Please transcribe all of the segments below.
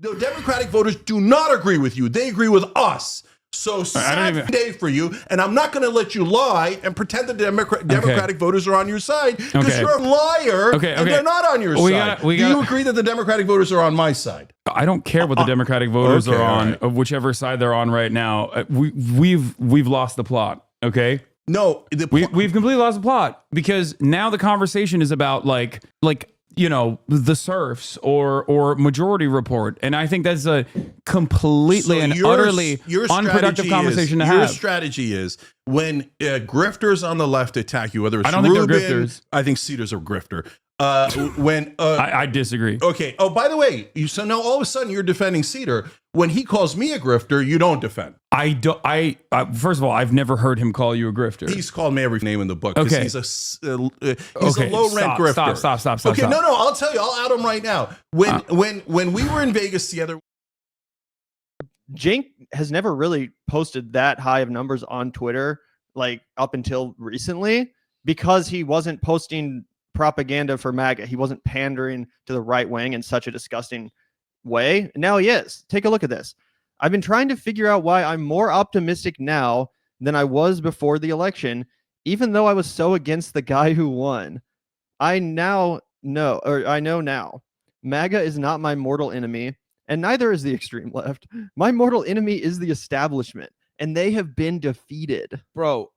The Democratic voters do not agree with you. They agree with us. So sad day for you, and I'm not going to let you lie and pretend that the Democratic voters are on your side, because you're a liar and they're not on your side. Do you agree that the Democratic voters are on my side? I don't care what the Democratic voters are on, of whichever side they're on right now. We've lost the plot, okay? No, we've completely lost the plot, because now the conversation is about like you know, the serfs or majority report. And I think that's a completely and utterly unproductive conversation to have. Your strategy is when grifters on the left attack you, whether it's think they're grifters. I think Seder's a grifter. I disagree. Okay. Oh, by the way, so now all of a sudden you're defending Seder. When he calls me a grifter, you don't defend. First of all, I've never heard him call you a grifter. He's called me every name in the book. Okay. He's a low rent grifter. Stop. Okay. No. I'll tell you. I'll out him right now. When we were in Vegas together, Cenk has never really posted that high of numbers on Twitter, like up until recently, because he wasn't posting propaganda for MAGA. He wasn't pandering to the right wing in such a disgusting way. Now he is. Take a look at this. I've been trying to figure out why I'm more optimistic now than I was before the election, even though I was so against the guy who won. I know now. MAGA is not my mortal enemy, and neither is the extreme left. My mortal enemy is the establishment, and they have been defeated. Bro.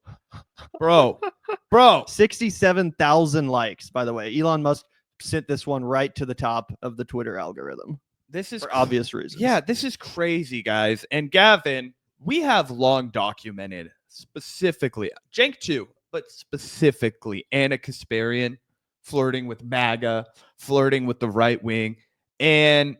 67,000 likes, by the way. Elon Musk sent this one right to the top of the Twitter algorithm. This is for obvious reasons. Yeah, this is crazy, guys. And Gavin, we have long documented specifically, Cenk too, but specifically Anna Kasparian flirting with MAGA, flirting with the right wing, and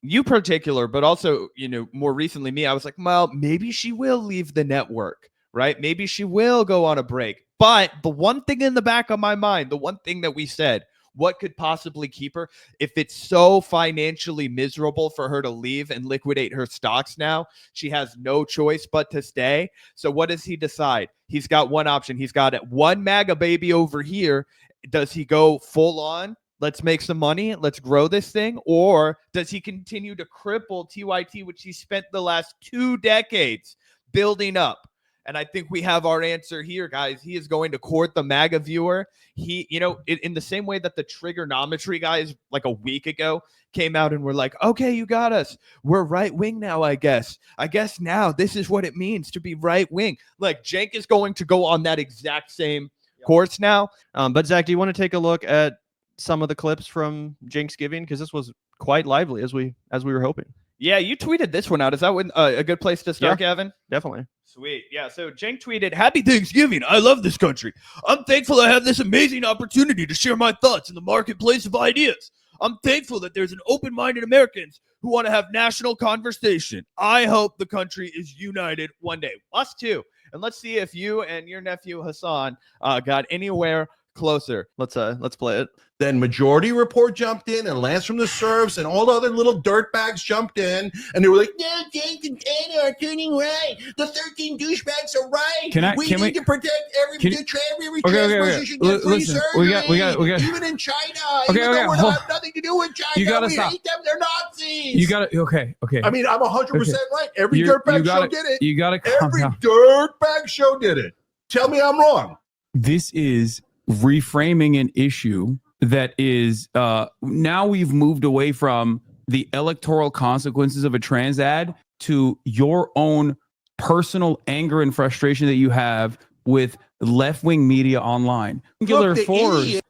you particular, but also, you know, more recently me, I was like, well, maybe she will leave the network, right? Maybe she will go on a break. But the one thing in the back of my mind, the one thing that we said, what could possibly keep her? If it's so financially miserable for her to leave and liquidate her stocks now, she has no choice but to stay. So what does he decide? He's got one option. He's got one MAGA baby over here. Does he go full on? Let's make some money. Let's grow this thing. Or does he continue to cripple TYT, which he spent the last 2 decades building up? And I think we have our answer here, guys. He is going to court the MAGA viewer. He, you know, in the same way that the trigonometry guys like a week ago came out and were like, okay, you got us. We're right wing now, I guess. I guess now this is what it means to be right wing. Like Cenk is going to go on that exact same course now. But Zach, do you want to take a look at some of the clips from Cenksgiving? Because this was quite lively as we were hoping. Yeah, you tweeted this one out. Is that a good place to start, Gavin? Definitely. Sweet. Yeah, so Cenk tweeted, "Happy Thanksgiving. I love this country. I'm thankful I have this amazing opportunity to share my thoughts in the marketplace of ideas. I'm thankful that there's an open-minded Americans who want to have national conversation. I hope the country is united one day." Us too. And let's see if you and your nephew Hasan got anywhere closer. Let's play it. Then Majority Report jumped in, and Lance from the Serfs, and all the other little dirtbags jumped in, and they were like, "No, Cenk and Anna are turning right. The 13 douchebags are right. We need to protect every trans person should get free surgery. We got even in China. Even though we have nothing to do with China, we hate them. They're Nazis. You got to okay. I mean, I'm 100% right. Every dirtbag show did it. You got to every dirtbag show did it. Tell me I'm wrong. This is reframing an issue that is now we've moved away from the electoral consequences of a trans ad to your own personal anger and frustration that you have with left-wing media online. Look, the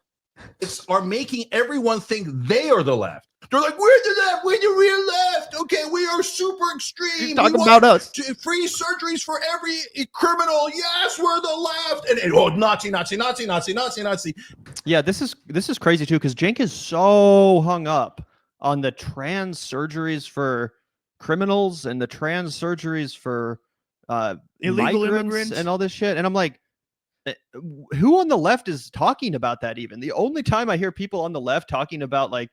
idiots are making everyone think they are the left. They're like, we're the left, we're the real left. Okay, we are super extreme. You're talking about us. Free surgeries for every criminal. Yes, we're the left. And oh, Nazi. Yeah, this is crazy too, because Cenk is so hung up on the trans surgeries for criminals and the trans surgeries for illegal immigrants and all this shit. And I'm like, who on the left is talking about that even? The only time I hear people on the left talking about like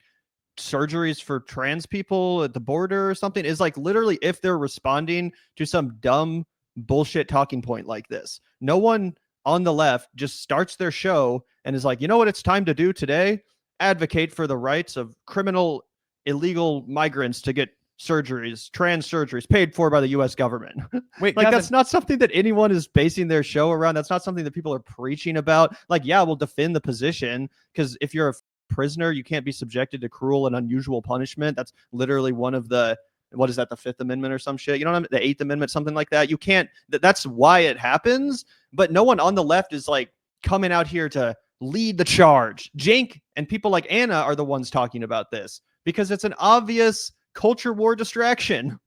surgeries for trans people at the border or something is like literally if they're responding to some dumb bullshit talking point like this. No one on the left just starts their show and is like, you know what it's time to do today? Advocate for the rights of criminal illegal migrants to get surgeries, trans surgeries paid for by the US government. Wait, like Gavin, that's not something that anyone is basing their show around. That's not something that people are preaching about. Like, yeah, we'll defend the position because if you're a prisoner, you can't be subjected to cruel and unusual punishment. That's literally one of the, what is that, the Fifth Amendment or some shit? You know what I mean? The Eighth Amendment, something like that. You can't, that's why it happens. But no one on the left is like coming out here to lead the charge. Cenk and people like Anna are the ones talking about this because it's an obvious culture war distraction.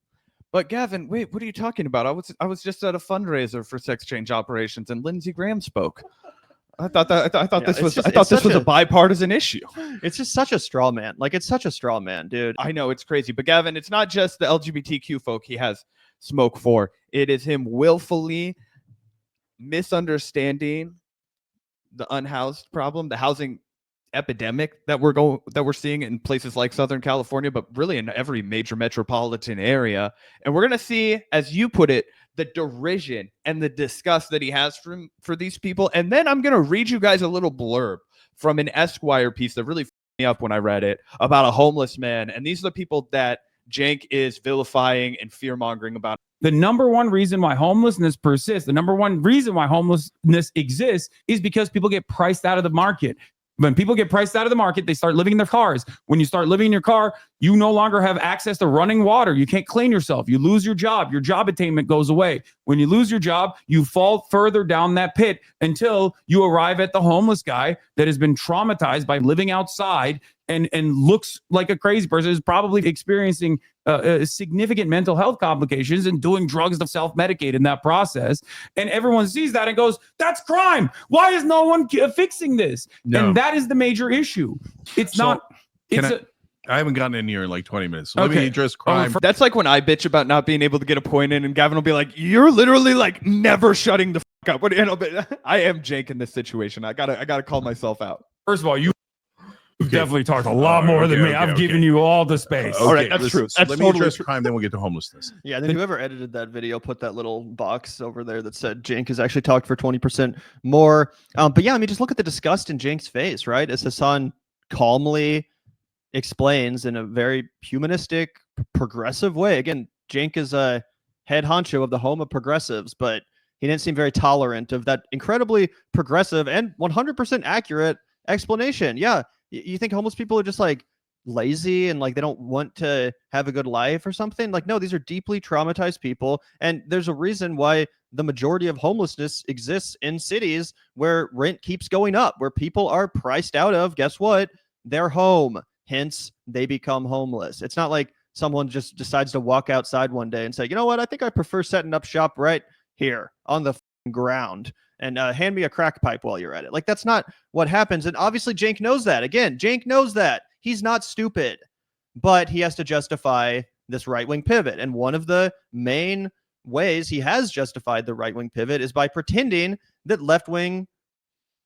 But Gavin, wait, what are you talking about? I was just at a fundraiser for sex change operations, and Lindsey Graham spoke. I thought this was a bipartisan issue. It's just such a straw man. Like, it's such a straw man, dude. I know it's crazy, but Gavin, it's not just the LGBTQ folk he has smoke for. It is him willfully misunderstanding the unhoused problem, the housing epidemic that we're seeing in places like Southern California, but really in every major metropolitan area. And we're gonna see, as you put it, the derision and the disgust that he has for these people. And then I'm gonna read you guys a little blurb from an Esquire piece that really fucked me up when I read it, about a homeless man. And these are the people that Cenk is vilifying and fear-mongering about. The number one reason why homelessness persists, the number one reason why homelessness exists is because people get priced out of the market. When people get priced out of the market, they start living in their cars. When you start living in your car, you no longer have access to running water. You can't clean yourself. You lose your job. Your job attainment goes away. When you lose your job, you fall further down that pit until you arrive at the homeless guy that has been traumatized by living outside and looks like a crazy person, is probably experiencing significant mental health complications and doing drugs to self-medicate in that process. And everyone sees that and goes, that's crime. Why is no one fixing this? No. And that is the major issue. It's not. I haven't gotten in here in like 20 minutes. So let me address crime. That's like when I bitch about not being able to get a point in, and Gavin will be like, you're literally like never shutting the fuck up. I am Cenk in this situation. I gotta call myself out. First of all, you've definitely talked a lot more than me. I've given you all the space. All right, that's true. That's let me address crime, then we'll get to homelessness. Yeah, then whoever edited that video put that little box over there that said Cenk has actually talked for 20% more. But yeah, I mean, just look at the disgust in Cenk's face, right? As Hasan calmly explains in a very humanistic, progressive way. Again, Cenk is a head honcho of the home of progressives, but he didn't seem very tolerant of that incredibly progressive and 100% accurate explanation. Yeah, you think homeless people are just like lazy and like they don't want to have a good life or something? Like, no, these are deeply traumatized people, and there's a reason why the majority of homelessness exists in cities where rent keeps going up, where people are priced out of, guess what, their home. Hence, they become homeless. It's not like someone just decides to walk outside one day and say, you know what, I think I prefer setting up shop right here on the ground and hand me a crack pipe while you're at it. Like, that's not what happens. And obviously, Cenk knows that. Again, Cenk knows that. He's not stupid, but he has to justify this right-wing pivot. And one of the main ways he has justified the right-wing pivot is by pretending that left-wing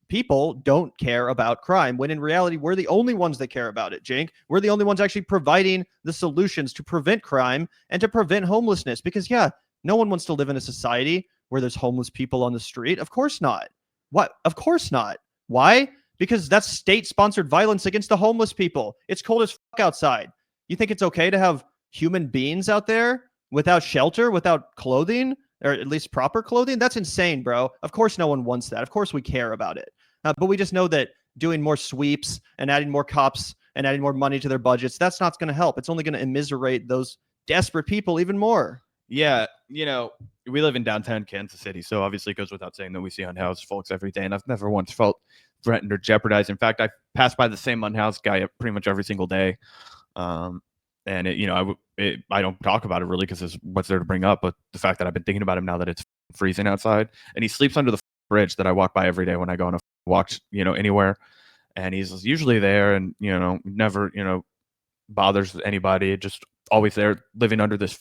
people don't care about crime, when in reality, we're the only ones that care about it, Cenk. We're the only ones actually providing the solutions to prevent crime and to prevent homelessness. Because, yeah, no one wants to live in a society where there's homeless people on the street. Of course not. What? Of course not. Why? Because that's state-sponsored violence against the homeless people. It's cold as fuck outside. You think it's okay to have human beings out there without shelter, without clothing, or at least proper clothing? That's insane, bro. Of course no one wants that. Of course we care about it. But we just know that doing more sweeps and adding more cops and adding more money to their budgets, that's not going to help. It's only going to immiserate those desperate people even more. Yeah, you know, we live in downtown Kansas City, so obviously it goes without saying that we see unhoused folks every day, and I've never once felt threatened or jeopardized. In fact, I pass by the same unhoused guy pretty much every single day. And I don't talk about it really because what's there to bring up, but the fact that I've been thinking about him now that it's freezing outside, and he sleeps under the bridge that I walk by every day when I go on a walk, anywhere, and he's usually there and, never, bothers anybody, just always there living under this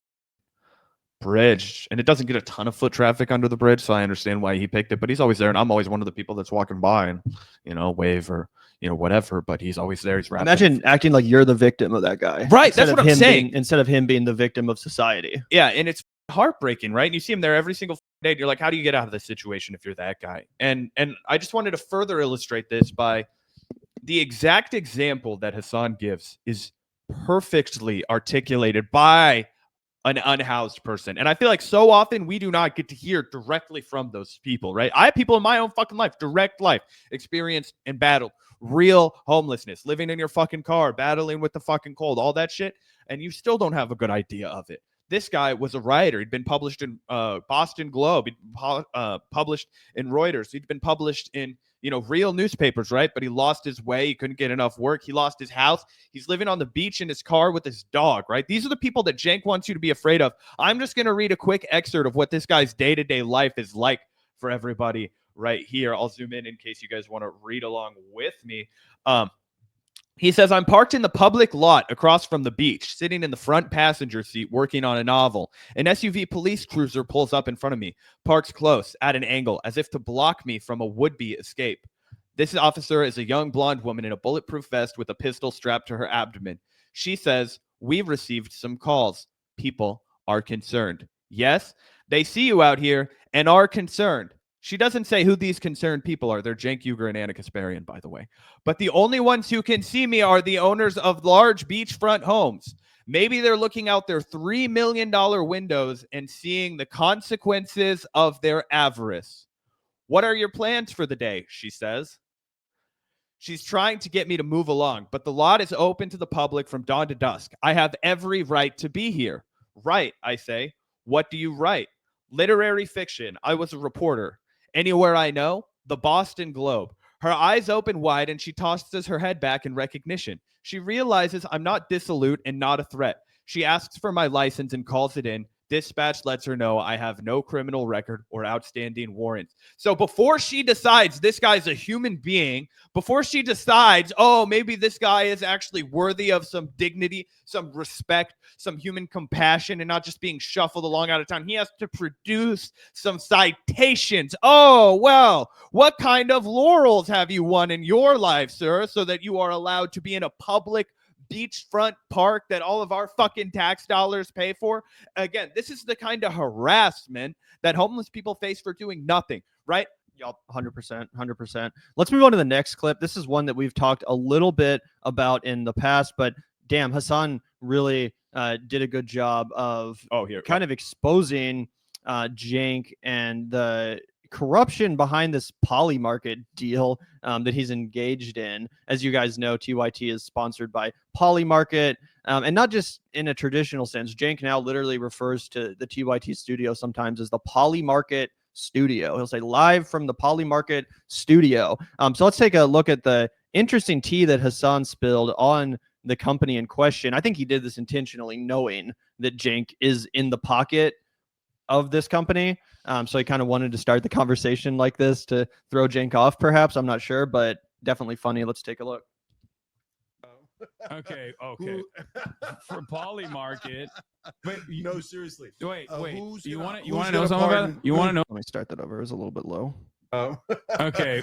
bridge. And it doesn't get a ton of foot traffic under the bridge, so I understand why he picked it, but he's always there, and I'm always one of the people that's walking by and, wave or, whatever, but he's always there. He's Imagine acting like you're the victim of that guy. Right, that's what I'm saying. Instead of him being the victim of society. Yeah, and it's heartbreaking, right? And you see him there every single day. You're like, how do you get out of this situation if you're that guy? And I just wanted to further illustrate this by the exact example that Hasan gives is perfectly articulated by an unhoused person. And I feel like so often we do not get to hear directly from those people, right? I have people in my own fucking life, direct life, experienced and battled real homelessness, living in your fucking car, battling with the fucking cold, all that shit. And you still don't have a good idea of it. This guy was a writer. He'd been published in Boston Globe. He'd been published in Reuters. He'd been published in, real newspapers, right? But he lost his way. He couldn't get enough work. He lost his house. He's living on the beach in his car with his dog, right? These are the people that Cenk wants you to be afraid of. I'm just going to read a quick excerpt of what this guy's day-to-day life is like for everybody right here. I'll zoom in case you guys want to read along with me. He says, I'm parked in the public lot across from the beach, sitting in the front passenger seat working on a novel. An SUV police cruiser pulls up in front of me, parks close at an angle as if to block me from a would-be escape. This officer is a young blonde woman in a bulletproof vest with a pistol strapped to her abdomen. She says, we've received some calls. People are concerned. Yes, they see you out here and are concerned. She doesn't say who these concerned people are. They're Cenk Uygur and Anna Kasparian, by the way. But the only ones who can see me are the owners of large beachfront homes. Maybe they're looking out their $3 million windows and seeing the consequences of their avarice. What are your plans for the day? She says. She's trying to get me to move along, but the lot is open to the public from dawn to dusk. I have every right to be here. Right, I say. What do you write? Literary fiction. I was a reporter. Anywhere I know? The Boston Globe. Her eyes open wide and she tosses her head back in recognition. She realizes I'm not dissolute and not a threat. She asks for my license and calls it in. Dispatch lets her know I have no criminal record or outstanding warrants. So before she decides this guy's a human being, before she decides, oh, maybe this guy is actually worthy of some dignity, some respect, some human compassion, and not just being shuffled along out of town, he has to produce some citations. Oh, well, what kind of laurels have you won in your life, sir, so that you are allowed to be in a public beachfront park that all of our fucking tax dollars pay for? Again, this is the kind of harassment that homeless people face for doing nothing, right? Yup, 100%, 100%. Let's move on to the next clip. This is one that we've talked a little bit about in the past, but damn, Hasan really did a good job of kind of exposing Cenk and the corruption behind this poly market deal that he's engaged in. As you guys know, TYT is sponsored by Poly Market, and not just in a traditional sense. Cenk now literally refers to the TYT studio sometimes as the Poly Market studio. He'll say live from the Poly Market studio. So let's take a look at the interesting tea that Hasan spilled on the company in question. I think he did this intentionally, knowing that Cenk is in the pocket of this company. So he kind of wanted to start the conversation like this to throw Cenk off, perhaps. I'm not sure, but definitely funny. Let's take a look. Okay. For Poly Market, but no, seriously. Wait. You want to gonna know something about it? You want to know? Let me start that over. It was a little bit low. Okay.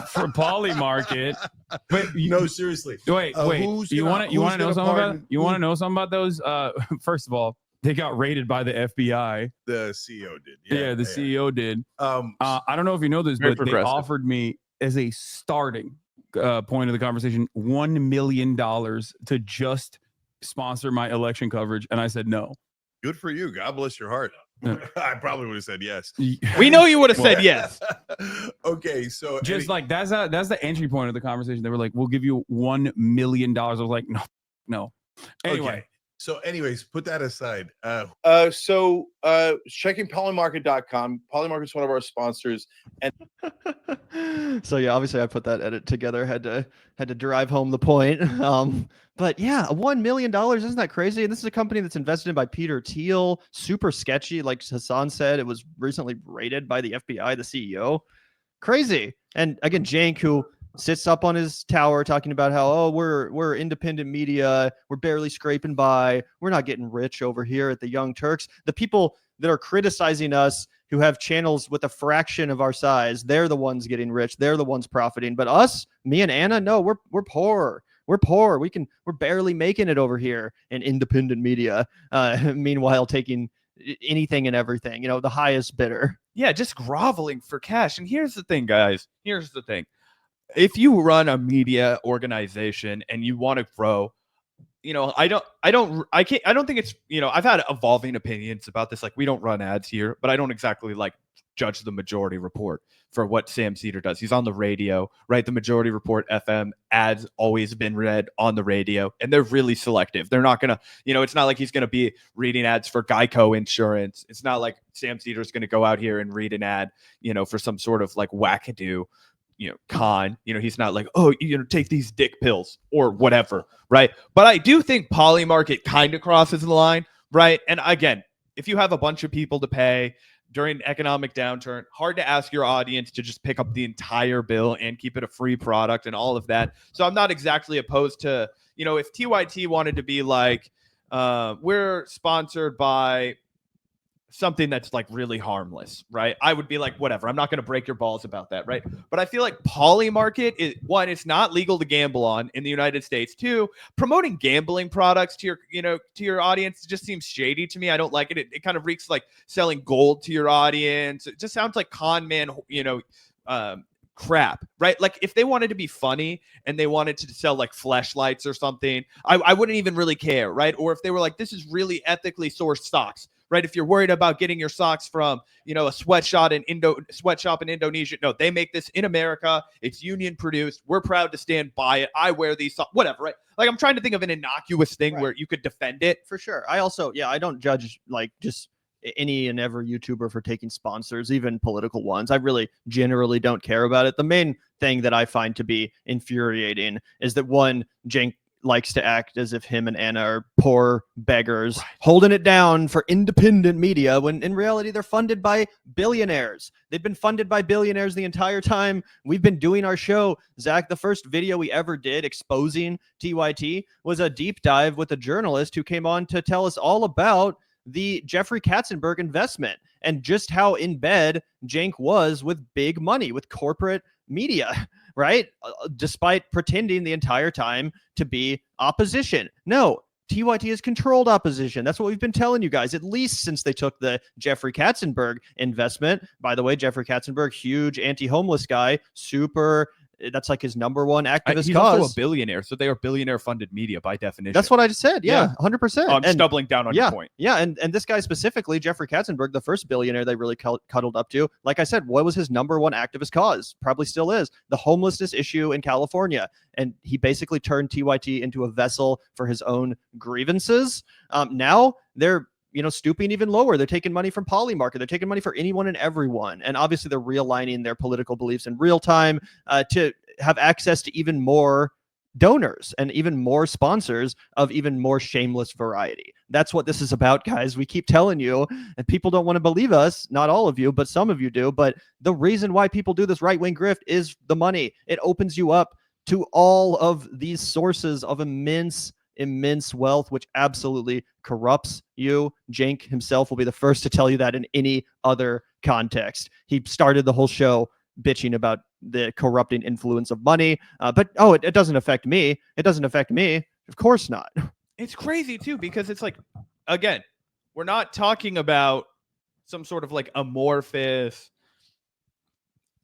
For Poly Market, but no, seriously. Wait. You want to know something about it? You want to know something about those? First of all, they got raided by the FBI. The CEO did. Yeah, the CEO did. I don't know if you know this, but they offered me as a starting point of the conversation $1 million to just sponsor my election coverage, and I said no. Good for you. God bless your heart. I probably would have said yes. We know you would have said yes. Okay, so just like that's the entry point of the conversation. They were like, "We'll give you $1 million." I was like, "No." Anyway. Okay. So, anyways, put that aside. Checking polymarket.com. Polymarket's one of our sponsors. And so yeah, obviously I put that edit together, had to drive home the point. But yeah, $1 million, isn't that crazy? And this is a company that's invested in by Peter Thiel, super sketchy. Like Hasan said, it was recently raided by the FBI, the CEO. Crazy. And again, Cenk, who sits up on his tower talking about how, we're independent media, we're barely scraping by, we're not getting rich over here at the Young Turks. The people that are criticizing us, who have channels with a fraction of our size, they're the ones getting rich, they're the ones profiting. But us, me and Anna, no, we're poor. We're poor. We're barely making it over here in independent media. Meanwhile, taking anything and everything, the highest bidder. Yeah, just groveling for cash. And here's the thing, guys. If you run a media organization and you want to grow, I don't think it's, I've had evolving opinions about this. Like, we don't run ads here, but I don't exactly like judge the majority report for what Sam Seder does. He's on the radio, right? The majority report FM ads always been read on the radio, and they're really selective. They're not going to, it's not like he's going to be reading ads for Geico insurance. It's not like Sam Seder is going to go out here and read an ad, for some sort of like wackadoo, con. He's not like, oh, take these dick pills or whatever, right? But I do think Polymarket kind of crosses the line, right? And again, if you have a bunch of people to pay during economic downturn, hard to ask your audience to just pick up the entire bill and keep it a free product and all of that. So I'm not exactly opposed to, if TYT wanted to be like, we're sponsored by something that's like really harmless, right? I would be like, whatever, I'm not going to break your balls about that, right? But I feel like Polymarket is, one, it's not legal to gamble on in the United States. Two, promoting gambling products to your audience just seems shady to me. I don't like it. It kind of reeks like selling gold to your audience. It just sounds like con man, crap, right? Like, if they wanted to be funny and they wanted to sell like fleshlights or something, I wouldn't even really care, right? Or if they were like, this is really ethically sourced socks, right? If you're worried about getting your socks from, a sweatshop in Indonesia, no, they make this in America. It's union produced. We're proud to stand by it. I wear these socks, whatever, right? Like, I'm trying to think of an innocuous thing where you could defend it. For sure. I also, I don't judge like just any and every YouTuber for taking sponsors, even political ones. I really generally don't care about it. The main thing that I find to be infuriating is that one, Cenk likes to act as if him and Anna are poor beggars holding it down for independent media when in reality they're funded by billionaires. They've been funded by billionaires the entire time we've been doing our show. Zach, the first video we ever did exposing TYT was a deep dive with a journalist who came on to tell us all about the Jeffrey Katzenberg investment and just how in bed Cenk was with big money, with corporate media, right? Despite pretending the entire time to be opposition. No, TYT is controlled opposition. That's what we've been telling you guys, at least since they took the Jeffrey Katzenberg investment. By the way, Jeffrey Katzenberg, huge anti-homeless guy, that's like his number one activist he's cause. also a billionaire, so they are billionaire funded media by definition. That's what I just said. Yeah, 100%. I'm just doubling down on your point. Yeah, and this guy specifically, Jeffrey Katzenberg, the first billionaire they really cuddled up to, like I said, what was his number one activist cause? Probably still is the homelessness issue in California. And he basically turned TYT into a vessel for his own grievances. Now they're stooping even lower. They're taking money from Polymarket. They're taking money for anyone and everyone. And obviously they're realigning their political beliefs in real time to have access to even more donors and even more sponsors of even more shameless variety. That's what this is about, guys. We keep telling you, and people don't want to believe us. Not all of you, but some of you do. But the reason why people do this right-wing grift is the money. It opens you up to all of these sources of immense wealth, which absolutely corrupts you. Cenk himself will be the first to tell you that in any other context. He started the whole show bitching about the corrupting influence of money. But it doesn't affect me. It doesn't affect me. Of course not. It's crazy too, because it's like, again, we're not talking about some sort of like amorphous,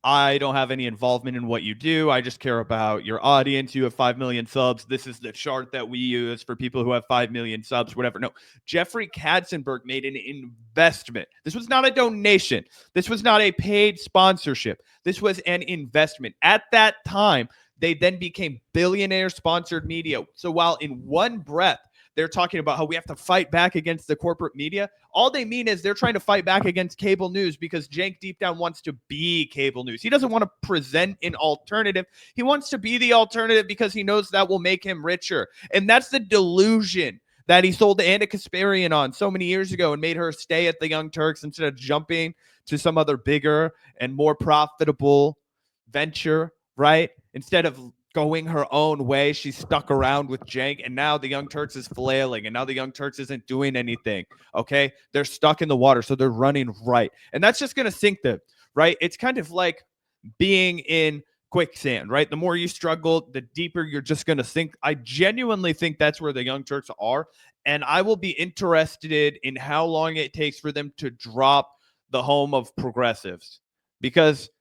I don't have any involvement in what you do. I just care about your audience. You have 5 million subs. This is the chart that we use for people who have 5 million subs, whatever. No, Jeffrey Katzenberg made an investment. This was not a donation. This was not a paid sponsorship. This was an investment. At that time, they then became billionaire-sponsored media. So while in one breath, they're talking about how we have to fight back against the corporate media, all they mean is they're trying to fight back against cable news because Cenk deep down wants to be cable news. He doesn't want to present an alternative. He wants to be the alternative because he knows that will make him richer. And that's the delusion that he sold to Anna Kasparian on so many years ago and made her stay at the Young Turks instead of jumping to some other bigger and more profitable venture, right? Instead of going her own way, she stuck around with Cenk, and now the Young Turks is flailing, and now the Young Turks isn't doing anything, okay? They're stuck in the water, so they're running right. And that's just going to sink them, right? It's kind of like being in quicksand, right? The more you struggle, the deeper you're just going to sink. I genuinely think that's where the Young Turks are, and I will be interested in how long it takes for them to drop the home of progressives, because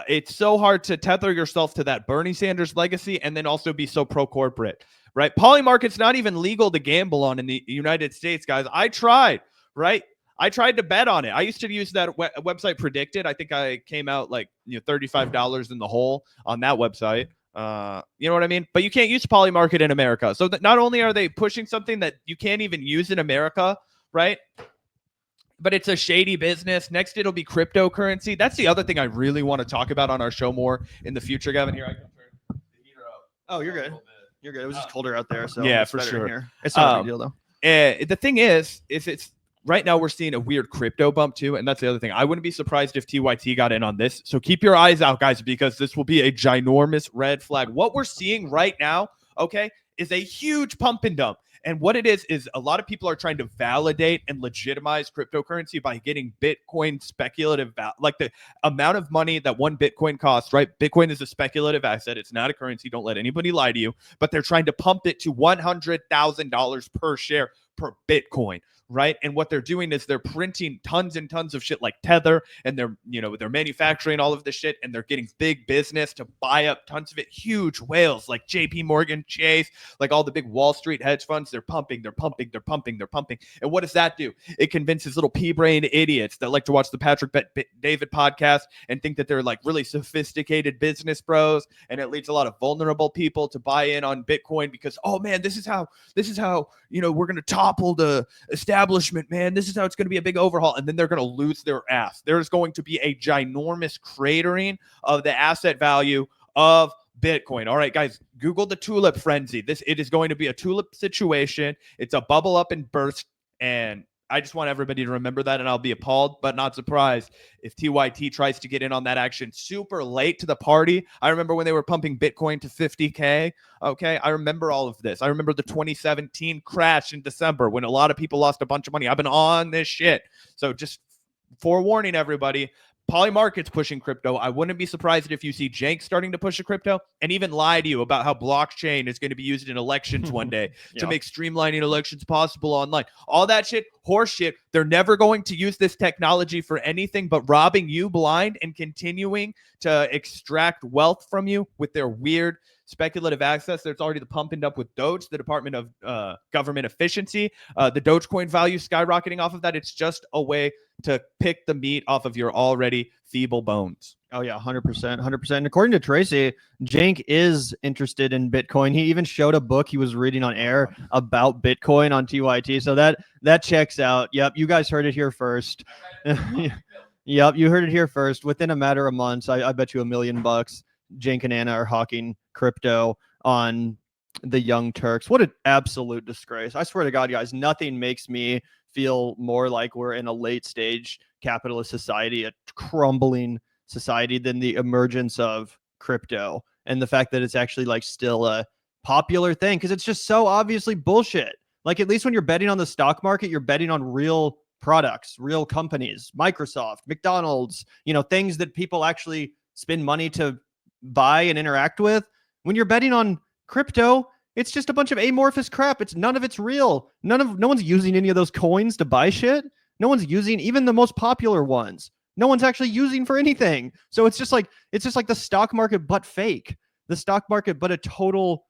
it's so hard to tether yourself to that Bernie Sanders legacy and then also be so pro-corporate, right? Polymarket's not even legal to gamble on in the United States, guys. I tried, right? I tried to bet on it. I used to use that website Predicted. I think I came out like $35 in the hole on that website. You know what I mean? But you can't use Polymarket in America. So that not only are they pushing something that you can't even use in America, right? But it's a shady business. Next, it'll be cryptocurrency. That's the other thing I really want to talk about on our show more in the future, Gavin. Here, I can turn the heater up. Oh, you're good. You're good. It was just colder out there, so yeah, it's for better sure. in here. It's not a big deal though. The thing is it's right now we're seeing a weird crypto bump too, and that's the other thing. I wouldn't be surprised if TYT got in on this. So keep your eyes out, guys, because this will be a ginormous red flag. What we're seeing right now, okay, is a huge pump and dump. And what it is a lot of people are trying to validate and legitimize cryptocurrency by getting Bitcoin speculative, like the amount of money that one Bitcoin costs, right? Bitcoin is a speculative asset. It's not a currency. Don't let anybody lie to you. But they're trying to pump it to $100,000 per share per Bitcoin, right? And what they're doing is they're printing tons and tons of shit like Tether, and they're manufacturing all of this shit, and they're getting big business to buy up tons of it. Huge whales like JP Morgan Chase, like all the big Wall Street hedge funds, they're pumping. And what does that do? It convinces little pea-brain idiots that like to watch the Patrick David podcast and think that they're like really sophisticated business bros, and it leads a lot of vulnerable people to buy in on Bitcoin because, oh man, this is how we're going to topple the establishment, man. This is how it's going to be a big overhaul. And then they're going to lose their ass. There's going to be a ginormous cratering of the asset value of Bitcoin. All right, guys, Google the tulip frenzy. It is going to be a tulip situation. It's a bubble up and burst. And I just want everybody to remember that, and I'll be appalled but not surprised if TYT tries to get in on that action super late to the party. I remember when they were pumping Bitcoin to 50K. Okay, I remember all of this. I remember the 2017 crash in December when a lot of people lost a bunch of money. I've been on this shit. So just forewarning everybody, Polymarket's pushing crypto. I wouldn't be surprised if you see Cenk starting to push a crypto and even lie to you about how blockchain is going to be used in elections one day to make streamlining elections possible online. All that shit, horse shit. They're never going to use this technology for anything but robbing you blind and continuing to extract wealth from you with their weird speculative access. There's already the pumping up with Doge, the Department of Government Efficiency, the Dogecoin value skyrocketing off of that. It's just a way to pick the meat off of your already feeble bones. Oh yeah, 100%. And according to Tracy, Cenk is interested in Bitcoin. He even showed a book he was reading on air about Bitcoin on TYT. So that checks out. Yep, you guys heard it here first. Yep, you heard it here first. Within a matter of months, I bet you $1 million Cenk and Anna are hawking crypto on the Young Turks. What an absolute disgrace. I swear to God, guys, nothing makes me feel more like we're in a late stage capitalist society, a crumbling society, than the emergence of crypto and the fact that it's actually like still a popular thing, because it's just so obviously bullshit. Like, at least when you're betting on the stock market, you're betting on real products, real companies, Microsoft, McDonald's, things that people actually spend money to buy and interact with. When you're betting on crypto, it's just a bunch of amorphous crap. None of it's real. No one's using any of those coins to buy shit. No one's using even the most popular ones. No one's actually using for anything. So it's just like the stock market, but fake. The stock market, but a total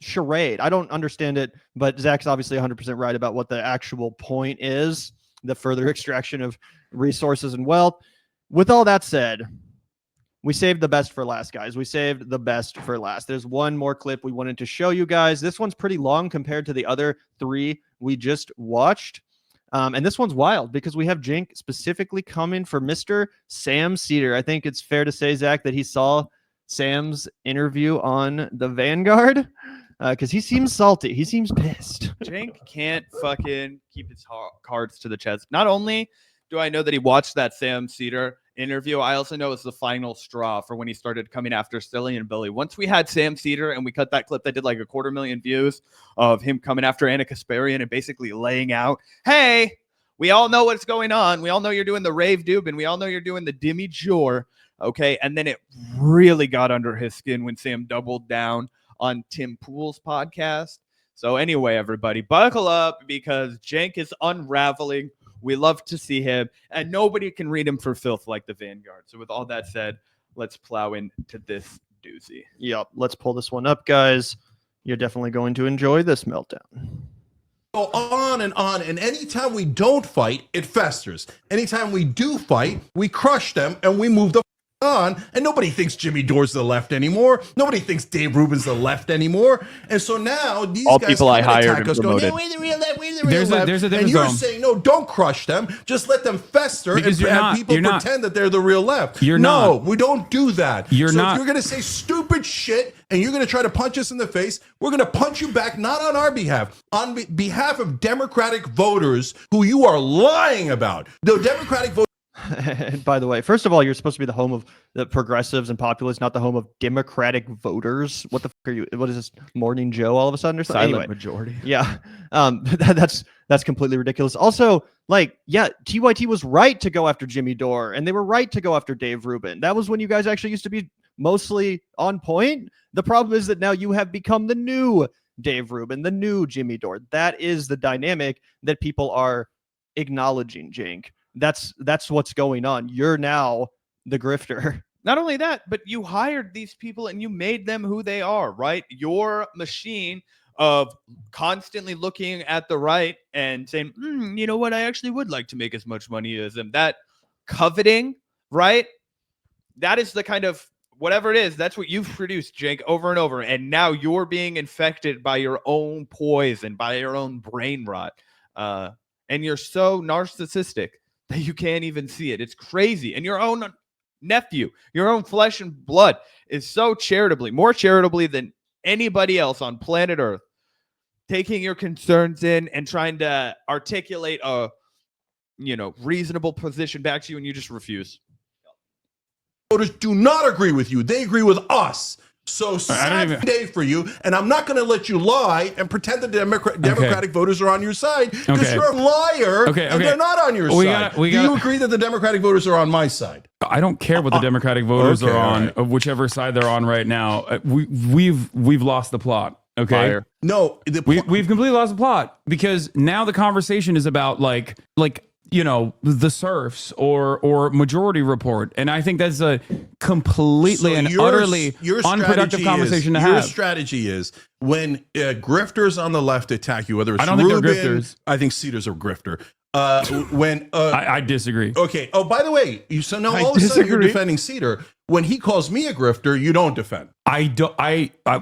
charade. I don't understand it, but Zach's obviously 100% right about what the actual point is: the further extraction of resources and wealth. With all that said, we saved the best for last, guys. We saved the best for last. There's one more clip we wanted to show you guys. This one's pretty long compared to the other three we just watched. And this one's wild because we have Cenk specifically coming for Mr. Sam Seder. I think it's fair to say, Zach, that he saw Sam's interview on the Vanguard because he seems salty. He seems pissed. Cenk can't fucking keep his cards to the chest. Not only do I know that he watched that Sam Seder interview, I also know it's the final straw for when he started coming after Silly and Billy. Once we had Sam Seder and we cut that clip that did like 250,000 views of him coming after Anna Kasparian and basically laying out, hey, we all know what's going on. We all know you're doing the rave Dubin. We all know you're doing the Demi Jor. Okay. And then it really got under his skin when Sam doubled down on Tim Pool's podcast. So anyway, everybody, buckle up because Cenk is unraveling. We love to see him, and nobody can read him for filth like the Vanguard. So with all that said, let's plow into this doozy. Yep. Let's pull this one up, guys. You're definitely going to enjoy this meltdown. Go on, and anytime we don't fight, it festers. Anytime we do fight, we crush them and we move the on, and nobody thinks Jimmy Dore's the left anymore. Nobody thinks Dave Rubin's the left anymore. And so now these All guys people I hired attack and us going, promoted. hey, we're the real left, we're the real There's left. a difference, and you're though. saying, no, don't crush them. Just let them fester Because and people pretend that they're the real left. You're no, not. we don't do that. You're so not. if you're going to say stupid shit and you're going to try to punch us in the face, we're going to punch you back, not on our behalf, on behalf of Democratic voters who you are lying about. The Democratic voters. And by the way, first of all, you're supposed to be the home of the progressives and populists, not the home of Democratic voters. What the fuck are you? What is this, Morning Joe all of a sudden or something? Silent Anyway, majority. yeah, that's completely ridiculous. Also, like, yeah, TYT was right to go after Jimmy Dore, and they were right to go after Dave Rubin. That was when you guys actually used to be mostly on point. The problem is that now you have become the new Dave Rubin, the new Jimmy Dore. That is the dynamic that people are acknowledging, Cenk. That's what's going on. You're now the grifter. Not only that, but you hired these people and you made them who they are, right? Your machine of constantly looking at the right and saying, you know what, I actually would like to make as much money as them. That coveting, right? That is the kind of whatever it is, that's what you've produced, Cenk, over and over. And now you're being infected by your own poison, by your own brain rot. And you're so narcissistic that you can't even see it. It's crazy. And your own nephew, your own flesh and blood is so more charitably than anybody else on planet Earth, taking your concerns in and trying to articulate a, reasonable position back to you, and you just refuse. Voters do not agree with you. They agree with us. So sad day for you, and I'm not going to let you lie and pretend that Democratic voters are on your side, because you're a liar and they're not on your side. Do you agree that the Democratic voters are on my side? I don't care what the Democratic voters are on, whichever side they're on right now. We've lost the plot. Okay. Fire. No, we've completely lost the plot, because now the conversation is about like the serfs or Majority Report, and I think that's a completely and utterly unproductive conversation to have. Your strategy is when grifters on the left attack you, whether it's I don't think Rubin, they're grifters. I think Seder's a grifter. I disagree. Okay. Oh, by the way, so now all of a sudden you're defending Seder. When he calls me a grifter, you don't defend. I don't.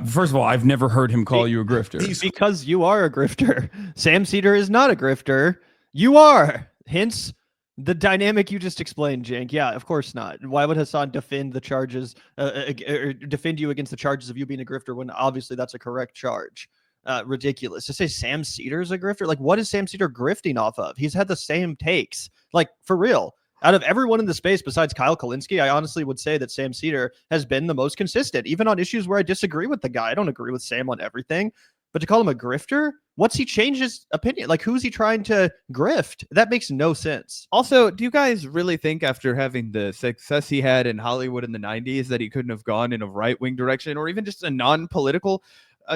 First of all, I've never heard him call you a grifter. Because you are a grifter. Sam Seder is not a grifter. You are. Hence the dynamic you just explained, Cenk. Yeah, of course not. Why would Hasan defend the charges, or defend you against the charges of you being a grifter when obviously that's a correct charge? Ridiculous. To say Sam Seder is a grifter, like, what is Sam Seder grifting off of? He's had the same takes, like, for real. Out of everyone in the space besides Kyle Kalinske, I honestly would say that Sam Seder has been the most consistent, even on issues where I disagree with the guy. I don't agree with Sam on everything. But to call him a grifter, what's he changed his opinion? Like, who's he trying to grift? That makes no sense. Also, do you guys really think after having the success he had in Hollywood in the 90s that he couldn't have gone in a right-wing direction or even just a non-political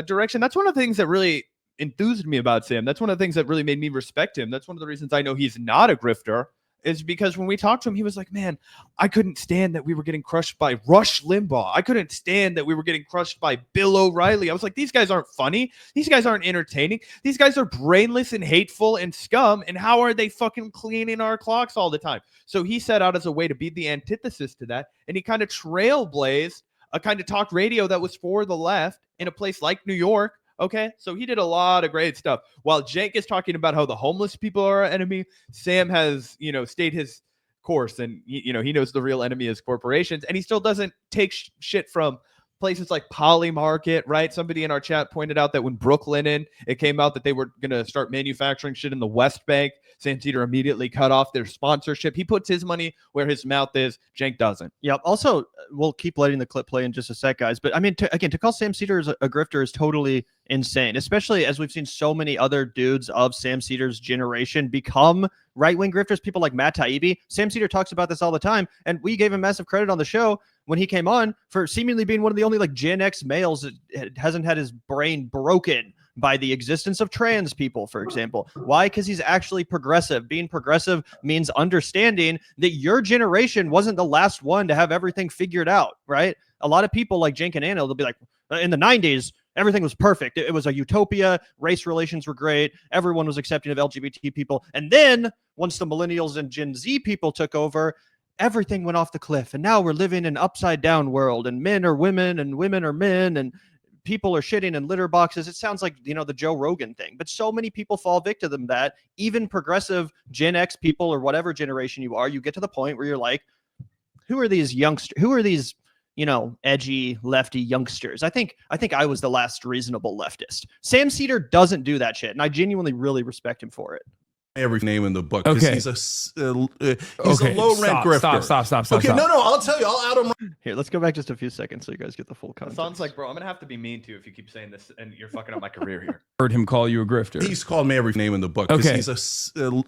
direction? That's one of the things that really enthused me about Sam. That's one of the things that really made me respect him. That's one of the reasons I know he's not a grifter, is because when we talked to him, he was like, man, I couldn't stand that we were getting crushed by Rush Limbaugh. I couldn't stand that we were getting crushed by Bill O'Reilly. I was like, these guys aren't funny. These guys aren't entertaining. These guys are brainless and hateful and scum. And how are they fucking cleaning our clocks all the time? So he set out as a way to be the antithesis to that. And he kind of trailblazed a kind of talk radio that was for the left in a place like New York. Okay, so he did a lot of great stuff. While Cenk is talking about how the homeless people are our enemy, Sam has, stayed his course, and he knows the real enemy is corporations, and he still doesn't take shit from places like Poly Market, right? Somebody in our chat pointed out that when Brooklinen, it came out that they were going to start manufacturing shit in the West Bank, Sam Seder immediately cut off their sponsorship. He puts his money where his mouth is. Cenk doesn't. Yeah. Also, we'll keep letting the clip play in just a sec, guys. But I mean, to call Sam Seder a grifter is totally insane, especially as we've seen so many other dudes of Sam Seder's generation become right-wing grifters. People like Matt Taibbi. Sam Seder talks about this all the time, and we gave him massive credit on the show when he came on for seemingly being one of the only like Gen X males that hasn't had his brain broken by the existence of trans people, for example. Why? Because he's actually progressive. Being progressive means understanding that your generation wasn't the last one to have everything figured out, right? A lot of people like Cenk and Anna, they'll be like, in the 90s, everything was perfect. It was a utopia. Race relations were great. Everyone was accepting of LGBT people. And then once the millennials and Gen Z people took over, everything went off the cliff. And now we're living in an upside down world, and men are women and women are men, and people are shitting in litter boxes. It sounds like, the Joe Rogan thing, but so many people fall victim to that. Even progressive Gen X people or whatever generation you are, you get to the point where you're like, who are these youngsters? Who are these, edgy lefty youngsters? I think I was the last reasonable leftist. Sam Seder doesn't do that shit, and I genuinely really respect him for it. Every name in the book. Okay. He's a low rent grifter. Stop. Okay, no, I'll tell you. I'll out him. Here, let's go back just a few seconds so you guys get the full context. Sounds like, bro, I'm gonna have to be mean to you if you keep saying this, and you're fucking up my career here. Heard him call you a grifter. He's called me every name in the book. Okay. He's a low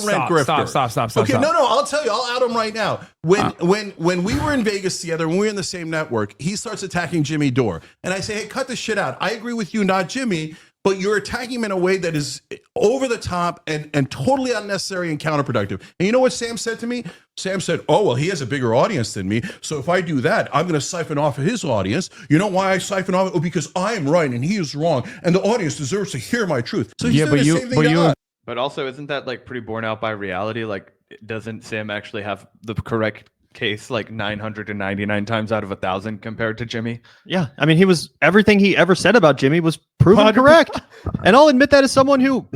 rent grifter. Stop. Okay, no, I'll tell you. I'll out him right now. When we were in Vegas together, when we were in the same network, he starts attacking Jimmy Dore, and I say, hey, cut this shit out. I agree with you, not Jimmy. But you're attacking him in a way that is over the top and totally unnecessary and counterproductive. And you know what Sam said to me? Sam said, oh, well, he has a bigger audience than me. So if I do that, I'm going to siphon off of his audience. You know why I siphon off? Oh, because I am right and he is wrong. And the audience deserves to hear my truth. So he's doing the same thing to us. But also, isn't that like pretty borne out by reality? Like, doesn't Sam actually have the correct case like 999 times out of 1,000 compared to Jimmy? Yeah, I mean, everything he ever said about Jimmy was proven correct, and I'll admit that as someone who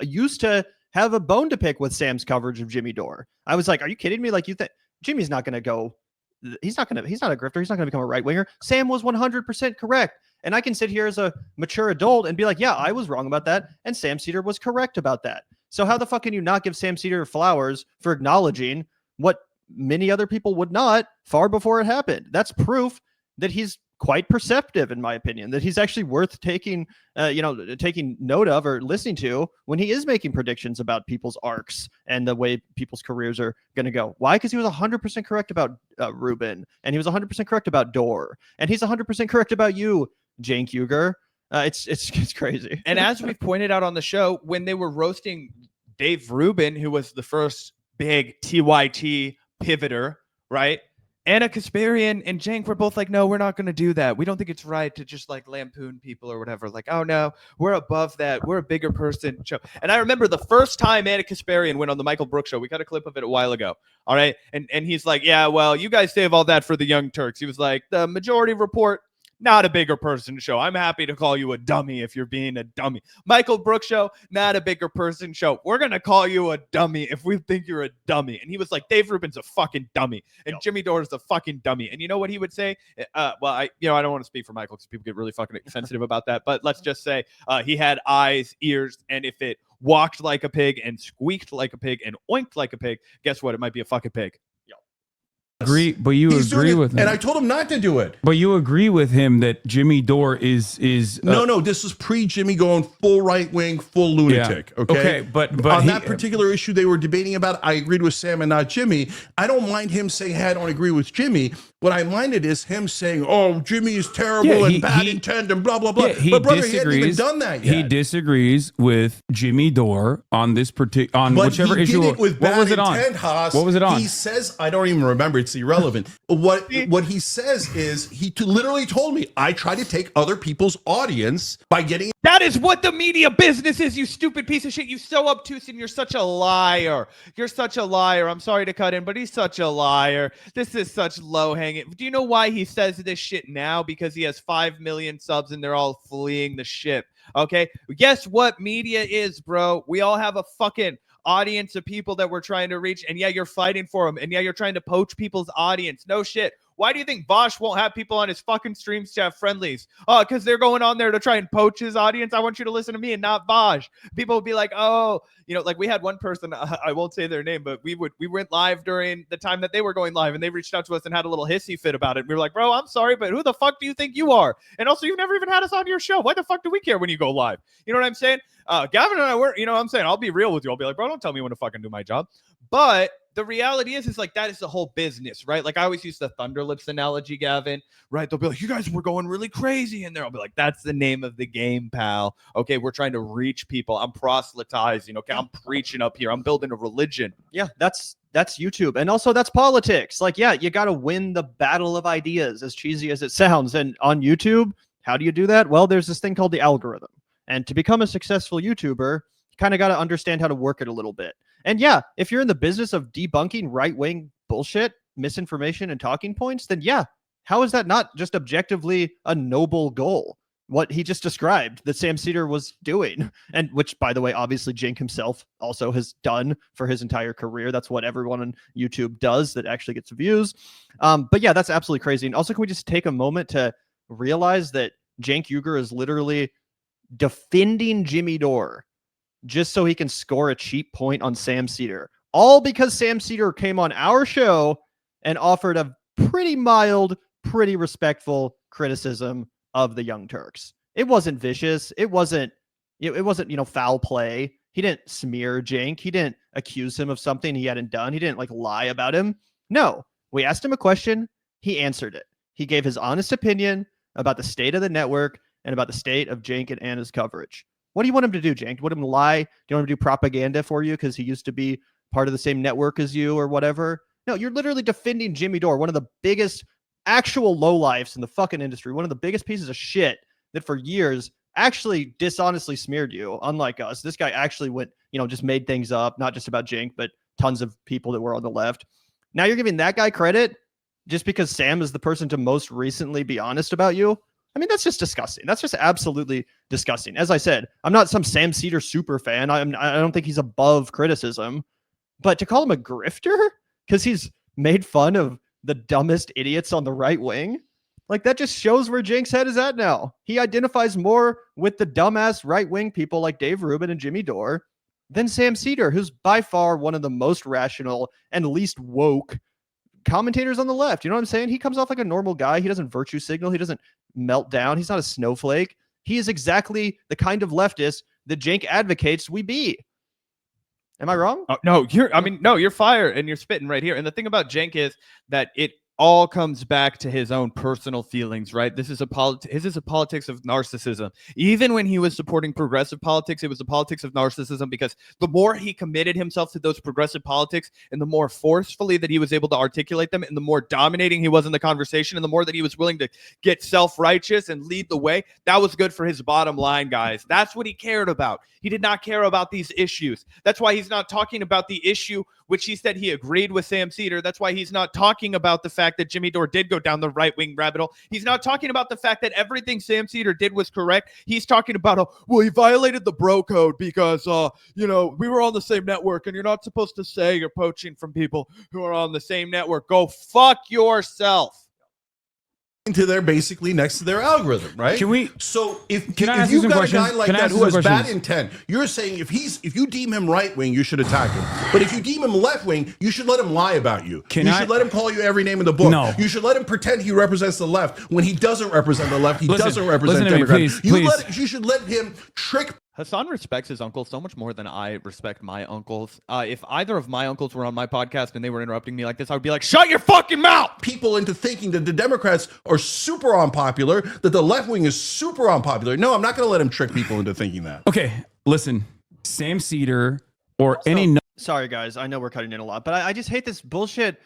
used to have a bone to pick with Sam's coverage of Jimmy Dore. I was like, are you kidding me? Like, you think Jimmy's not going to go? He's not a grifter. He's not going to become a right winger. Sam was 100% correct, and I can sit here as a mature adult and be like, yeah, I was wrong about that, and Sam Seder was correct about that. So how the fuck can you not give Sam Seder flowers for acknowledging what many other people would not far before it happened? That's proof that he's quite perceptive, in my opinion, that he's actually worth taking note of or listening to when he is making predictions about people's arcs and the way people's careers are going to go. Why? Because he was 100% correct about Ruben, and he was 100% correct about Dore, and he's 100% correct about you, Cenk Uygur. It's crazy. And as we pointed out on the show, when they were roasting Dave Rubin, who was the first big TYT pivoter, right? Anna Kasparian and Cenk were both like, no, we're not going to do that. We don't think it's right to just like lampoon people or whatever. Like, oh no, we're above that. We're a bigger person show. And I remember the first time Anna Kasparian went on the Michael Brooks show. We got a clip of it a while ago. All right. And he's like, yeah, well, you guys save all that for the Young Turks. He was like, the Majority Report, not a bigger person show. I'm happy to call you a dummy if you're being a dummy. Michael Brooks show, not a bigger person show. We're going to call you a dummy if we think you're a dummy. And he was like, Dave Rubin's a fucking dummy. And Jimmy Dore is a fucking dummy. And you know what he would say? I don't want to speak for Michael because people get really fucking sensitive about that. But let's just say he had eyes, ears, and if it walked like a pig and squeaked like a pig and oinked like a pig, guess what? It might be a fucking pig. But you agree with him, and I told him not to do it. But you agree with him that Jimmy Dore is no. This was pre-Jimmy going full right wing, full lunatic. Yeah. Okay, but on that particular issue they were debating about, I agreed with Sam and not Jimmy. I don't mind him saying, "Hey, I don't agree with Jimmy." What I minded is him saying, "Oh, Jimmy is terrible and bad intent and blah blah blah." Yeah, but brother, he hadn't even done that yet. He disagrees with Jimmy Dore on this whichever he issue. Did it with what bad was it on? intent, Haas. What was it on? He says, I don't even remember. It's irrelevant. What he says is he literally told me I try to take other people's audience by getting. That is what the media business is, you stupid piece of shit. You're so obtuse and you're such a liar. You're such a liar. I'm sorry to cut in, but he's such a liar. This is such low hanging. Do you know why he says this shit now? Because he has 5 million subs and they're all fleeing the ship. Okay. Guess what media is, bro? We all have a fucking audience of people that we're trying to reach. And yeah, you're fighting for them. And yeah, you're trying to poach people's audience. No shit. Why do you think Bosch won't have people on his fucking streams to have friendlies? Oh, because they're going on there to try and poach his audience. I want you to listen to me and not Bosch. People will be like, oh, like we had one person, I won't say their name, but we went live during the time that they were going live and they reached out to us and had a little hissy fit about it. We were like, bro, I'm sorry, but who the fuck do you think you are? And also, you've never even had us on your show. Why the fuck do we care when you go live? You know what I'm saying? Gavin and I were, I'm saying, I'll be real with you. I'll be like, bro, don't tell me when to fucking do my job. But the reality is like that is the whole business, right? Like I always use the Thunder Lips analogy, Gavin, right? They'll be like, you guys were going really crazy in there. I'll be like, that's the name of the game, pal. Okay, we're trying to reach people. I'm proselytizing. Okay, I'm preaching up here. I'm building a religion. Yeah, that's YouTube. And also that's politics. Like, yeah, you got to win the battle of ideas, as cheesy as it sounds. And on YouTube, how do you do that? Well, there's this thing called the algorithm. And to become a successful YouTuber, you kind of got to understand how to work it a little bit. And yeah, if you're in the business of debunking right-wing bullshit, misinformation, and talking points, then yeah, how is that not just objectively a noble goal? What he just described that Sam Seder was doing, and which, by the way, obviously Cenk himself also has done for his entire career. That's what everyone on YouTube does that actually gets views. But yeah, that's absolutely crazy. And also, can we just take a moment to realize that Cenk Uygur is literally defending Jimmy Dore just so he can score a cheap point on Sam Seder, all because Sam Seder came on our show and offered a pretty mild, pretty respectful criticism of the Young Turks. It wasn't vicious. It wasn't, foul play. He didn't smear Cenk. He didn't accuse him of something he hadn't done. He didn't lie about him. No, we asked him a question. He answered it. He gave his honest opinion about the state of the network and about the state of Cenk and Anna's coverage. What do you want him to do, Cenk? Do you want him to lie? Do you want him to do propaganda for you because he used to be part of the same network as you or whatever? No, you're literally defending Jimmy Dore, one of the biggest actual lowlifes in the fucking industry, one of the biggest pieces of shit that for years actually dishonestly smeared you. Unlike us, this guy actually went, just made things up, not just about Cenk, but tons of people that were on the left. Now you're giving that guy credit just because Sam is the person to most recently be honest about you. I mean, that's just disgusting. That's just absolutely disgusting. As I said, I'm not some Sam Seder super fan. I don't think he's above criticism, but to call him a grifter because he's made fun of the dumbest idiots on the right wing, like that just shows where Cenk's head is at now. He identifies more with the dumbass right wing people like Dave Rubin and Jimmy Dore than Sam Seder, who's by far one of the most rational and least woke commentators on the left. You know what I'm saying? He comes off like a normal guy. He doesn't virtue signal. He doesn't melt down. He's not a snowflake. He is exactly the kind of leftist that Cenk advocates we be. Am I wrong? Oh, no, you're fire and you're spitting right here. And the thing about Cenk is that it all comes back to his own personal feelings, right? This is a politics of narcissism. Even when he was supporting progressive politics, it was a politics of narcissism because the more he committed himself to those progressive politics and the more forcefully that he was able to articulate them and the more dominating he was in the conversation and the more that he was willing to get self-righteous and lead the way, that was good for his bottom line, guys. That's what he cared about. He did not care about these issues. That's why he's not talking about the issue which he said he agreed with Sam Seder. That's why he's not talking about the fact that Jimmy Dore did go down the right-wing rabbit hole. He's not talking about the fact that everything Sam Seder did was correct. He's talking about, he violated the bro code because, we were on the same network and you're not supposed to say you're poaching from people who are on the same network. Go fuck yourself. Into there basically next to their algorithm, right? So if you've got a guy like that who has bad intent, you're saying if you deem him right wing, you should attack him. But if you deem him left wing, you should let him lie about you. You should let him call you every name in the book. No. You should let him pretend he represents the left when he doesn't represent the left. He doesn't represent Democrats. You should let him trick. Hasan respects his uncle so much more than I respect my uncles. If either of my uncles were on my podcast and they were interrupting me like this, I would be like, shut your fucking mouth! People into thinking that the Democrats are super unpopular, that the left wing is super unpopular. No, I'm not going to let him trick people into thinking that. Okay, listen, Sam Seder or Sorry, guys. I know we're cutting in a lot, but I just hate this bullshit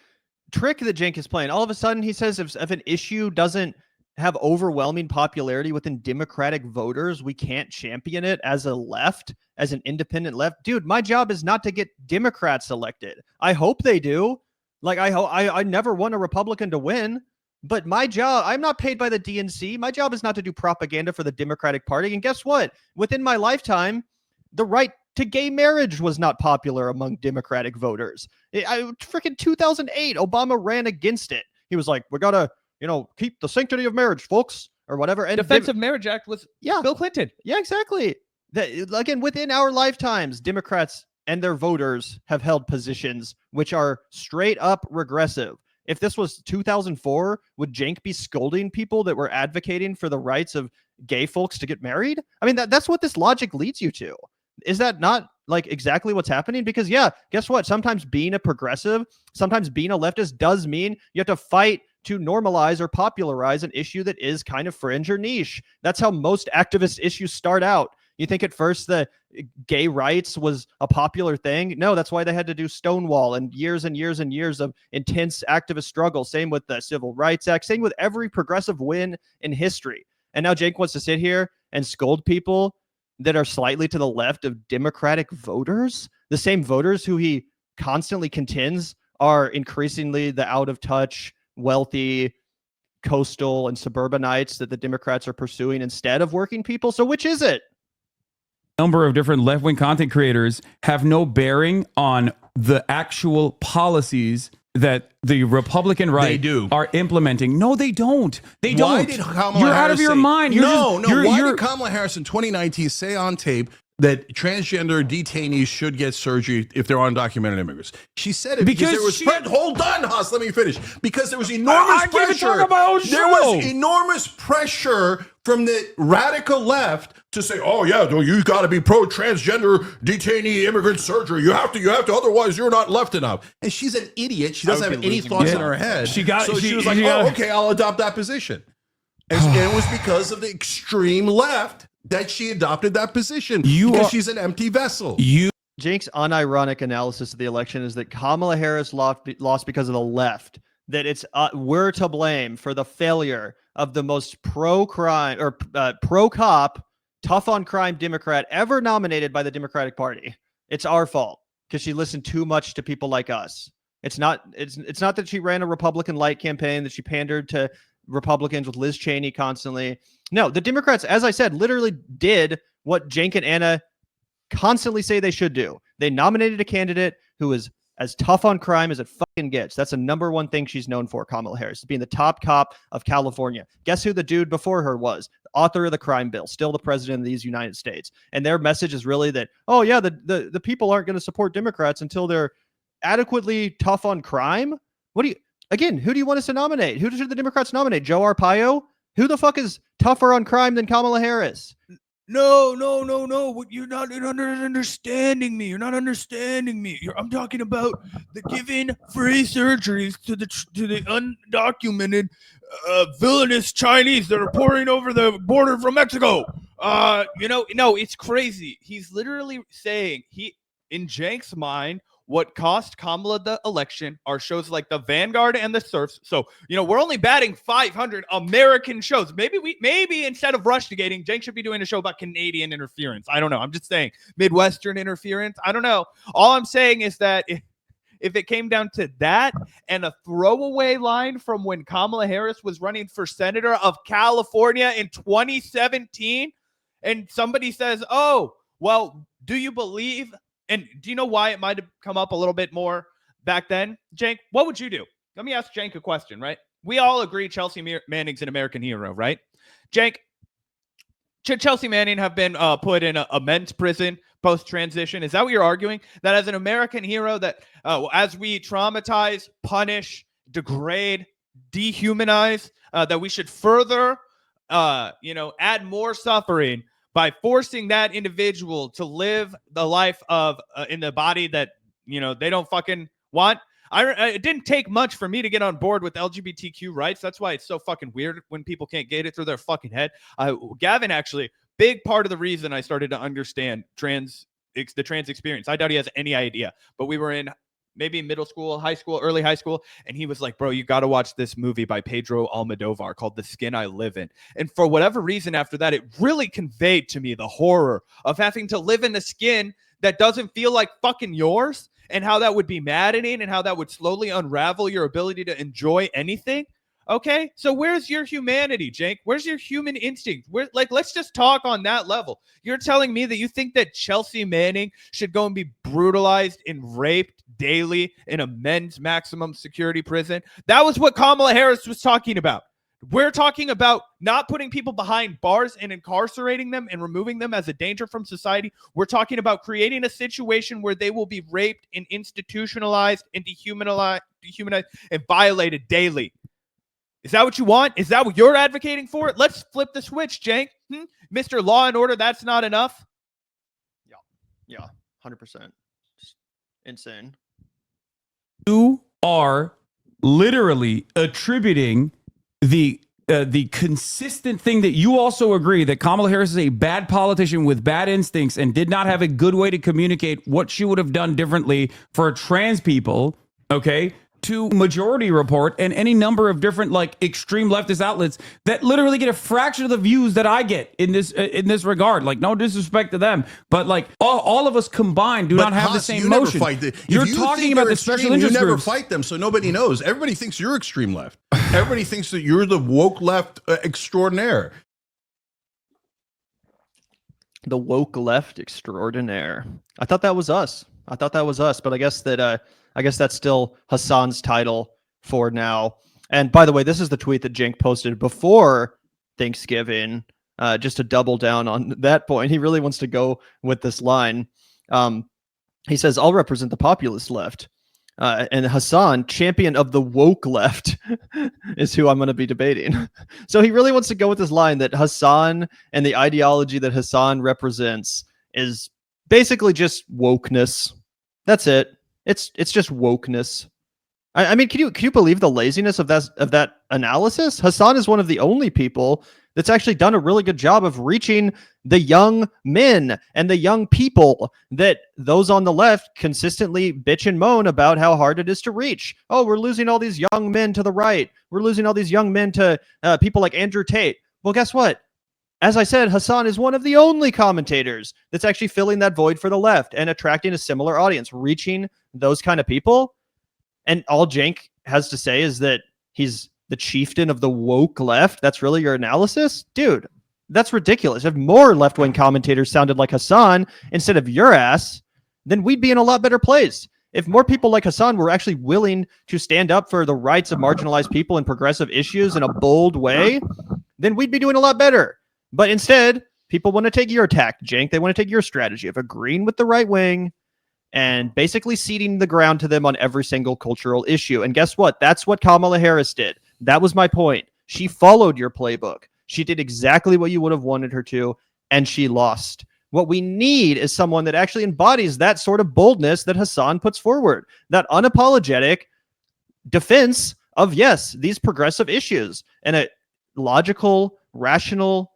trick that Cenk is playing. All of a sudden, he says if an issue doesn't have overwhelming popularity within Democratic voters, we can't champion it as a left, as an independent left. Dude, my job is not to get Democrats elected. I hope they do. I never want a Republican to win, but my job, I'm not paid by the DNC. My job is not to do propaganda for the Democratic Party. And guess what? Within my lifetime, the right to gay marriage was not popular among Democratic voters. Freaking 2008, Obama ran against it. He was like, we got to, keep the sanctity of marriage, folks, or whatever. And Defense of Marriage Act was Bill Clinton. Yeah, exactly. Again, within our lifetimes, Democrats and their voters have held positions which are straight up regressive. If this was 2004, would Cenk be scolding people that were advocating for the rights of gay folks to get married? I mean, that's what this logic leads you to. Is that not like exactly what's happening? Because yeah, guess what? Sometimes being a progressive, sometimes being a leftist does mean you have to fight to normalize or popularize an issue that is kind of fringe or niche. That's how most activist issues start out. You think at first the gay rights was a popular thing? No, that's why they had to do Stonewall and years and years and years of intense activist struggle. Same with the Civil Rights Act, same with every progressive win in history. And now Cenk wants to sit here and scold people that are slightly to the left of Democratic voters, the same voters who he constantly contends are increasingly the out of touch, wealthy, coastal and suburbanites that the Democrats are pursuing instead of working people. So which is it? Number of different left-wing content creators have no bearing on the actual policies that the Republican right are implementing. No, they don't. They don't. Why did Kamala You're Harris out of your say, mind. Why did Kamala Harris in 2019 say on tape that transgender detainees should get surgery if they're undocumented immigrants? She said it because there was hold on, Haas, let me finish. Because there was enormous pressure. There was enormous pressure from the radical left to say, "Oh yeah, you got to be pro-transgender detainee immigrant surgery. You have to, otherwise you're not left enough." And she's an idiot. She doesn't have any thoughts in her head. She was like, "Oh, okay, I'll adopt that position." And it was because of the extreme left that she adopted that position, because she's an empty vessel. Cenk's unironic analysis of the election is that Kamala Harris lost because of the left, that it's we're to blame for the failure of the most pro-crime or pro-cop, tough-on-crime Democrat ever nominated by the Democratic Party. It's our fault because she listened too much to people like us. It's not that she ran a Republican light campaign, that she pandered to Republicans with Liz Cheney constantly. No, the Democrats, as I said, literally did what Cenk and Anna constantly say they should do. They nominated a candidate who is as tough on crime as it fucking gets. That's the number one thing she's known for, Kamala Harris, being the top cop of California. Guess who the dude before her was? The author of the crime bill, still the president of these United States. And their message is really that, oh yeah, the people aren't going to support Democrats until they're adequately tough on crime. Who do you want us to nominate? Who should the Democrats nominate? Joe Arpaio? Who the fuck is tougher on crime than Kamala Harris? No. You're not understanding me. You're not understanding me. I'm talking about the giving free surgeries to the undocumented villainous Chinese that are pouring over the border from Mexico. No, it's crazy. He's literally saying in Cenk's mind, what cost Kamala the election are shows like the Vanguard and the Surfs. So, we're only batting 500 American shows. Maybe instead of rushgating, Cenk should be doing a show about Canadian interference. I don't know. I'm just saying Midwestern interference. I don't know. All I'm saying is that if it came down to that and a throwaway line from when Kamala Harris was running for senator of California in 2017, and somebody says, "Oh, well, do you believe?" And do you know why it might have come up a little bit more back then? Cenk, what would you do? Let me ask Cenk a question, right? We all agree Chelsea Manning's an American hero, right? Cenk, should Chelsea Manning have been put in a men's prison post-transition? Is that what you're arguing? That as an American hero, that as we traumatize, punish, degrade, dehumanize, that we should further, add more suffering by forcing that individual to live the life of in the body that they don't fucking want. It didn't take much for me to get on board with LGBTQ rights. That's why it's so fucking weird when people can't get it through their fucking head. Gavin, actually, big part of the reason I started to understand the trans experience. I doubt he has any idea, but we were in maybe middle school, high school, early high school. And he was like, "Bro, you got to watch this movie by Pedro Almodovar called The Skin I Live In." And for whatever reason after that, it really conveyed to me the horror of having to live in a skin that doesn't feel like fucking yours, and how that would be maddening and how that would slowly unravel your ability to enjoy anything. Okay, so where's your humanity, Cenk? Where's your human instinct? Let's just talk on that level. You're telling me that you think that Chelsea Manning should go and be brutalized and raped daily in a men's maximum security prison? That was what Kamala Harris was talking about. We're talking about not putting people behind bars and incarcerating them and removing them as a danger from society. We're talking about creating a situation where they will be raped and institutionalized and dehumanized and violated daily. Is that what you want? Is that what you're advocating for? Let's flip the switch, Cenk. Mr. Law and Order, that's not enough? Yeah, 100%. Just insane. You are literally attributing the consistent thing that you also agree that Kamala Harris is a bad politician with bad instincts and did not have a good way to communicate what she would have done differently for trans people, okay, to Majority Report and any number of different like extreme leftist outlets that literally get a fraction of the views that I get in this regard. Like, no disrespect to them, but like all of us combined do not have the same motion. You're talking about the special interest You never groups. fight them, so nobody knows. Everybody thinks you're extreme left. Everybody thinks that you're the woke left extraordinaire. The woke left extraordinaire. I thought that was us. But I guess that's still Hasan's title for now. And by the way, this is the tweet that Cenk posted before Thanksgiving. Just to double down on that point, he really wants to go with this line. He says, "I'll represent the populist left." And Hasan, champion of the woke left, is who I'm going to be debating. So he really wants to go with this line that Hasan and the ideology that Hasan represents is basically just wokeness. That's it. It's just wokeness. I mean, can you believe the laziness of that analysis? Hasan is one of the only people that's actually done a really good job of reaching the young men and the young people that those on the left consistently bitch and moan about how hard it is to reach. Oh, we're losing all these young men to the right. We're losing all these young men to people like Andrew Tate. Well, guess what? As I said, Hasan is one of the only commentators that's actually filling that void for the left and attracting a similar audience, reaching those kind of people. And all Cenk has to say is that he's the chieftain of the woke left. That's really your analysis? Dude, that's ridiculous. If more left-wing commentators sounded like Hasan instead of your ass, then we'd be in a lot better place. If more people like Hasan were actually willing to stand up for the rights of marginalized people and progressive issues in a bold way, then we'd be doing a lot better. But instead, people want to take your tack, Cenk. They want to take your strategy of agreeing with the right wing and basically ceding the ground to them on every single cultural issue. And guess what? That's what Kamala Harris did. That was my point. She followed your playbook. She did exactly what you would have wanted her to, and she lost. What we need is someone that actually embodies that sort of boldness that Hasan puts forward, that unapologetic defense of, yes, these progressive issues and a logical, rational,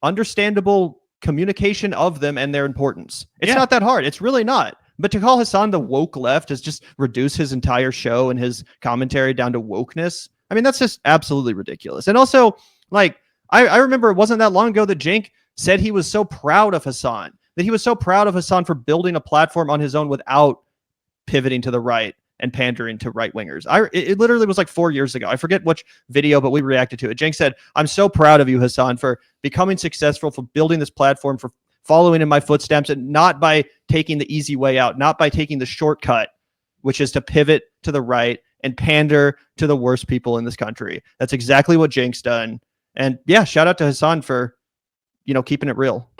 understandable communication of them and their importance. It's not that hard. It's really not. But to call Hasan the woke left is just reduce his entire show and his commentary down to wokeness. I mean, that's just absolutely ridiculous. And also, like, I remember it wasn't that long ago that Cenk said he was so proud of Hasan, for building a platform on his own without pivoting to the right and pandering to right-wingers. It literally was like 4 years ago. I forget which video, but we reacted to it. Cenk said, "I'm so proud of you, Hasan, for becoming successful, for building this platform, for following in my footsteps, and not by taking the easy way out, not by taking the shortcut, which is to pivot to the right and pander to the worst people in this country." That's exactly what Cenk's done. And yeah, shout out to Hasan for, keeping it real.